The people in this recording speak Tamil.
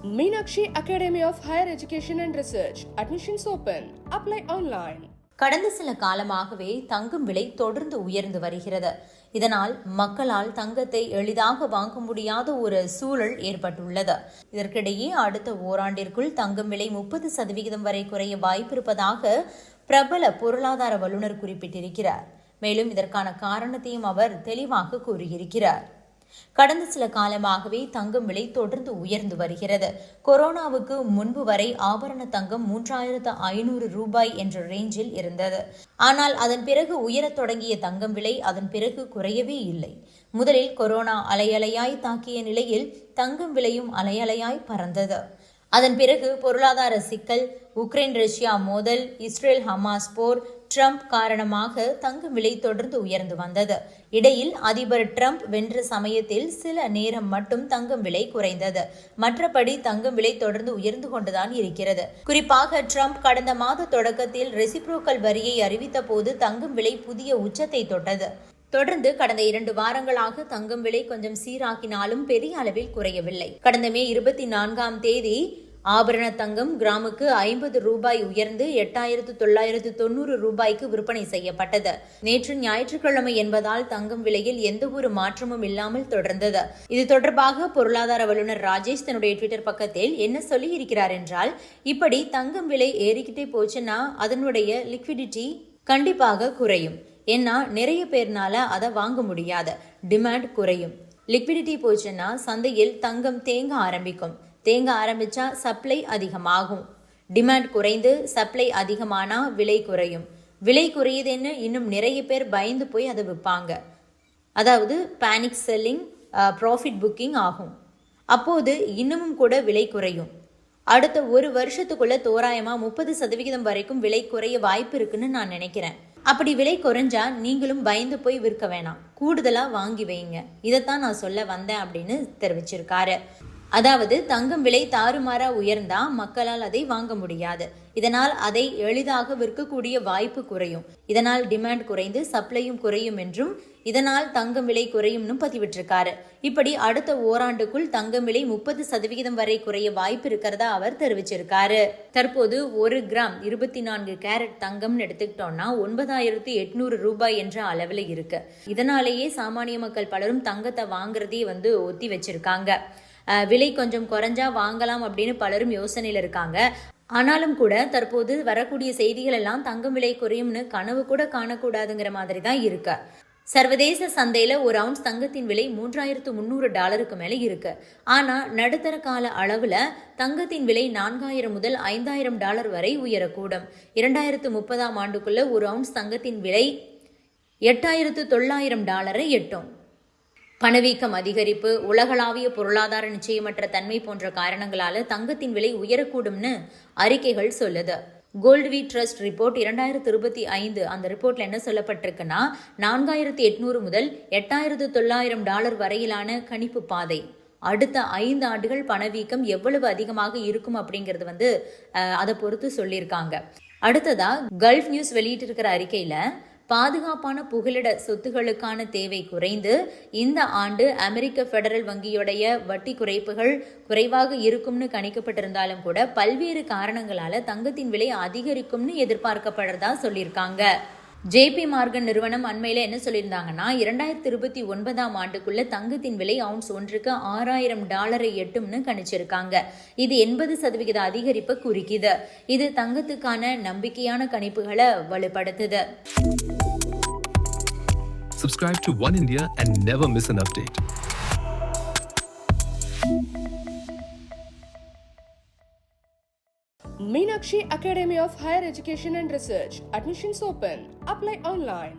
Meenakshi Academy of Higher Education and Research. Admissions open. Apply online. கடந்த சில காலமாகவே தங்கம் விலை தொடர்ந்து உயர்ந்து வருகிறது. இதனால் மக்களால் தங்கத்தை எளிதாக வாங்க முடியாத ஒரு சூழல் ஏற்பட்டுள்ளது. இதற்கிடையே அடுத்த ஓராண்டிற்குள் தங்கம் விலை 30% வரை குறைய வாய்ப்பிருப்பதாக பிரபல பொருளாதார வல்லுநர் குறிப்பிட்டிருக்கிறார். மேலும் இதற்கான காரணத்தையும் அவர் தெளிவாக கூறியிருக்கிறார். கடந்த சில காலமாகவே தங்கம் விலை தொடர்ந்து உயர்ந்து வருகிறது. கொரோனாவுக்கு முன்பு வரை ஆபரண தங்கம் 3500 ரூபாய் என்ற ரேஞ்சில் இருந்தது. ஆனால் அதன் பிறகு உயரத் தொடங்கிய தங்கம் விலை அதன் பிறகு குறையவே இல்லை. முதலில் கொரோனா அலையலையாய் தாக்கிய நிலையில் தங்கம் விலையும் அலையலையாய் பறந்தது. அதன் பிறகு பொருளாதார சிக்கல், உக்ரைன் ரஷ்யா மோதல், இஸ்ரேல் ஹமாஸ் போர், ட்ரம்ப் காரணமாக தங்கம் விலை தொடர்ந்து உயர்ந்து வந்தது. இடையில் அதிபர் ட்ரம்ப் வென்ற சமயத்தில் சில நேரம் மட்டும் தங்கம் விலை குறைந்தது. மற்றபடி தங்கம் விலை தொடர்ந்து உயர்ந்து கொண்டுதான் இருக்கிறது. குறிப்பாக ட்ரம்ப் கடந்த மாத தொடக்கத்தில் ரெசிப்ரோக்கல் வரியை அறிவித்த போது தங்கம் விலை புதிய உச்சத்தை தொட்டது. தொடர்ந்து கடந்த 2 வாரங்களாக தங்கம் விலை கொஞ்சம் சீராக்கினாலும் பெரிய அளவில் குறையவில்லை. கடந்த மே 24ஆம் தேதி ஆபரண தங்கம் கிராமுக்கு 50 ரூபாய் உயர்ந்து 8990 ரூபாய்க்கு விற்பனை செய்யப்பட்டது. நேற்று ஞாயிற்றுக்கிழமை என்பதால் தங்கம் விலையில் எந்த ஒரு மாற்றமும் இல்லாமல் தொடர்ந்தது. இது தொடர்பாக பொருளாதார வல்லுநர் ராஜேஷ் தன்னுடைய ட்விட்டர் பக்கத்தில் என்ன சொல்லி இருக்கிறார் என்றால், இப்படி தங்கம் விலை ஏறிக்கிட்டே போச்சுன்னா அதனுடைய லிக்விடிட்டி கண்டிப்பாக குறையும். ஏன்னா நிறைய பேர்னால அதை வாங்க முடியாது. டிமாண்ட் குறையும். லிக்விடிட்டி போச்சுன்னா சந்தையில் தங்கம் தேங்க ஆரம்பிச்சா சப்ளை அதிகமாகும். டிமாண்ட் குறைந்து சப்ளை அதிகமானா விலை குறையும். விலை குறையுதுன்னு இன்னும் நிறைய பேர் பயந்து போய் அதை விற்பாங்க. அதாவது பேனிக் செல்லிங், ப்ராஃபிட் புக்கிங் ஆகும். அப்போது இன்னமும் கூட விலை குறையும். அடுத்த ஒரு வருஷத்துக்குள்ள தோராயமா 30% வரைக்கும் விலை குறைய வாய்ப்பு இருக்குன்னு நான் நினைக்கிறேன். அப்படி விலை குறைஞ்சா நீங்களும் பயந்து போய் விற்க வேணாம், கூடுதலா வாங்கி வைங்க. இதைத்தான் நான் சொல்ல வந்தேன் அப்படின்னு தெரிவிச்சிருக்காரு. அதாவது தங்கம் விலை தாறுமாறா உயர்ந்தா மக்களால் அதை வாங்க முடியாது. இதனால் அதை எளிதாக விற்கக்கூடிய வாய்ப்பு குறையும். இதனால் டிமாண்ட் குறைந்து சப்ளையும் குறையும் என்றும், இதனால் தங்கம் விலை குறையும்னு பதிவிட்டிருக்காரு. இப்படி அடுத்த ஓராண்டுக்குள் தங்கம் விலை 30% வரை குறைய வாய்ப்பு இருக்கிறதா அவர் தெரிவிச்சிருக்காரு. தற்போது 1 கிராம் 24 கேரட் தங்கம்னு எடுத்துக்கிட்டோம்னா 9800 ரூபாய் என்ற அளவில் இருக்கு. இதனாலேயே சாமானிய மக்கள் பலரும் தங்கத்தை வாங்குறதே ஒத்தி வச்சிருக்காங்க. விலை கொஞ்சம் குறைஞ்சா வாங்கலாம் அப்படின்னு பலரும் யோசனையில் இருக்காங்க. ஆனாலும் கூட தற்போது வரக்கூடிய செய்திகள் எல்லாம் தங்கம் விலை குறையும்னு கனவு கூட காணக்கூடாதுங்கிற மாதிரி தான் இருக்கு. சர்வதேச சந்தையில ஒரு அவுன்ஸ் தங்கத்தின் விலை $3300 மேல இருக்கு. ஆனா நடுத்தர கால அளவுல தங்கத்தின் விலை $4000 முதல் $5000 வரை உயரக்கூடும். 2030ஆம் ஆண்டுக்குள்ள ஒரு அவுன்ஸ் தங்கத்தின் விலை $8900 எட்டும். பணவீக்கம் அதிகரிப்பு, உலகளாவிய பொருளாதார நிச்சயமற்ற தன்மை போன்ற காரணங்களால தங்கத்தின் விலை உயரக்கூடும்னு அறிக்கைகள் சொல்லுது. கோல்ட்வி ட்ரஸ்ட் ரிப்போர்ட் 2025 அந்த ரிப்போர்ட்ல என்ன சொல்லப்பட்டிருக்குன்னா, 4800 முதல் $8900 வரையிலான கணிப்பு பாதை. அடுத்த 5 ஆண்டுகள் பணவீக்கம் எவ்வளவு அதிகமாக இருக்கும் அப்படிங்கிறது அதை பொறுத்து சொல்லியிருக்காங்க. அடுத்ததா கல்ஃப் நியூஸ் வெளியிட்டிருக்கிற அறிக்கையில, பாதுகாப்பான புகலிட சொத்துகளுக்கான தேவை குறைந்து இந்த ஆண்டு அமெரிக்க பெடரல் வங்கியுடைய வட்டி குறைப்புகள் குறைவாக இருக்கும்னு கணிக்கப்பட்டிருந்தாலும் கூட பல்வேறு காரணங்களால தங்கத்தின் விலை அதிகரிக்கும்னு எதிர்பார்க்கப்படுறதா சொல்லியிருக்காங்க. ஜேபி மார்கன் நிறுவனம் அண்மையில என்ன சொல்லியிருந்தாங்கன்னா, 2029ஆம் ஆண்டுக்குள்ள தங்கத்தின் விலை அவுன்ஸ் ஒன்றுக்கு $6000 எட்டும்னு கணிச்சிருக்காங்க. இது 80% அதிகரிப்பை குறிக்குது. இது தங்கத்துக்கான நம்பிக்கையான கணிப்புகளை வலுப்படுத்துது. Subscribe to One India and never miss an update. Meenakshi Academy of Higher Education and Research. Admissions open. Apply online.